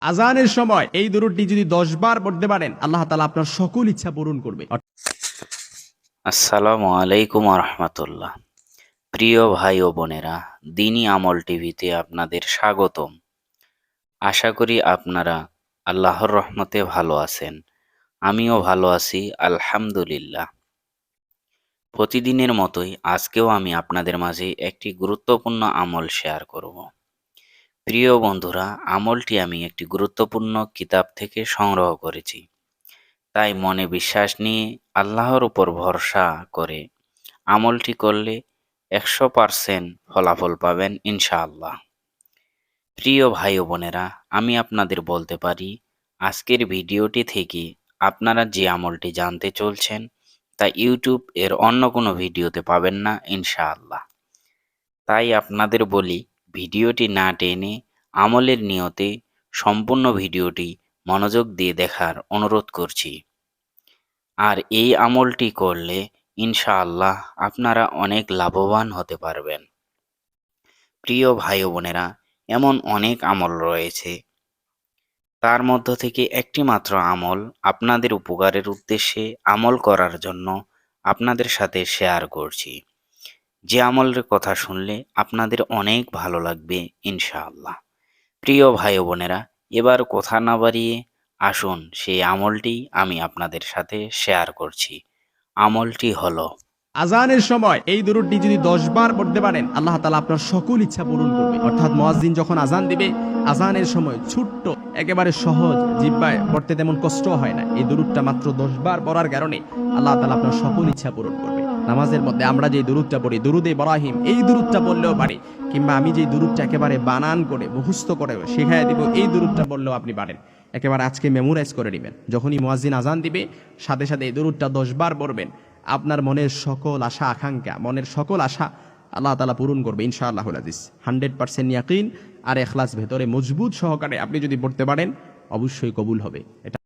আজানের সময় এই দুরূদটি যদি 10 বার পড়তে পারেন, আল্লাহ তাআলা আপনার সকল ইচ্ছা পূরণ করবে। আসসালামু আলাইকুম রহমতুল্লাহ। প্রিয় ভাই ও বোনেরা, দিনী আমল টিভিতে আপনাদের স্বাগতম। আশা করি আপনারা আল্লাহর রহমতে ভালো আছেন। আমিও ভালো আছি, আলহামদুলিল্লাহ। প্রতিদিনের মতোই আজকেও আমি আপনাদের মাঝে একটি গুরুত্বপূর্ণ আমল শেয়ার করব। প্রিয় বন্ধুরা, আমলটি আমি একটি গুরুত্বপূর্ণ কিতাব থেকে সংগ্রহ করেছি। তাই মনে বিশ্বাস নিয়ে আল্লাহর উপর ভরসা করে আমলটি করলে 100% ফলাফল পাবেন ইনশাআল্লাহ। প্রিয় ভাই ও বোনেরা, আমি আপনাদের বলতে পারি, আজকের ভিডিওটি থেকে আপনারা যে আমলটি জানতে চলছেন তা ইউটিউব এর অন্য কোনো ভিডিওতে পাবেন না ইনশাআল্লাহ। তাই আপনাদের বলি, ভিডিওটি না টেনে আমলের নিয়তে সম্পূর্ণ ভিডিওটি মনোযোগ দিয়ে দেখার অনুরোধ করছি। আর এই আমলটি করলে ইনশাআল্লাহ আপনারা অনেক লাভবান হতে পারবেন। প্রিয় ভাই ও বোনেরা, এমন অনেক আমল রয়েছে, তার মধ্য থেকে একটি মাত্র আমল আপনাদের উপকারের উদ্দেশ্যে আমল করার জন্য আপনাদের সাথে শেয়ার করছি। যে আমলের কথা শুনলে আপনাদের অনেক ভালো লাগবে ইনশাআল্লাহ। প্রিয় ভাই ও বোনেরা, এবার কথা না বাড়িয়ে আসুন সেই আমলটি আমি আপনাদের সাথে শেয়ার করছি। আমলটি হলো, আজানের সময় এই দুরূদটি যদি 10 বার পড়তে পারেন, আল্লাহ তাআলা আপনার সকল ইচ্ছা পূরণ করবে। অর্থাৎ মুয়াজ্জিন যখন আজান দিবে, আজানের সময় ছোট্ট একেবারে সহজ, জিহ্বায় পড়তে তেমন কষ্ট হয় না। এই দুরূদটা মাত্র 10 বার পড়ার কারণে আল্লাহ তাআলা আপনার সকল ইচ্ছা পূরণ করবে। নামাজের মধ্যে আমরা যে দুরূদটা পড়ি, দুরুদে ইব্রাহিম, এই দুরূদটা পড়লেও পারি, কিংবা আমি যে দুরূদটা একেবারে বানান করে মুখস্থ করে শেখায় দিব, এই দুরূদটা পড়লেও আপনি পারেন। একেবারে আজকে মেমোরাইজ করে নেবেন। যখনই মুয়াজ্জিন আজান দিবে, সাথে সাথে এই দুরূদটা 10 বার পড়বেন। আপনার মনের সকল আশা আকাঙ্ক্ষা, মনের সকল আশা আল্লাহ তাআলা পূরণ করবে ইনশাআল্লাহুল আজিজ। 100% ইয়াকিন আর ইখলাস ভেতরে মজবুত সহকারে আপনি যদি পড়তে পারেন, অবশ্যই কবুল হবে। এটা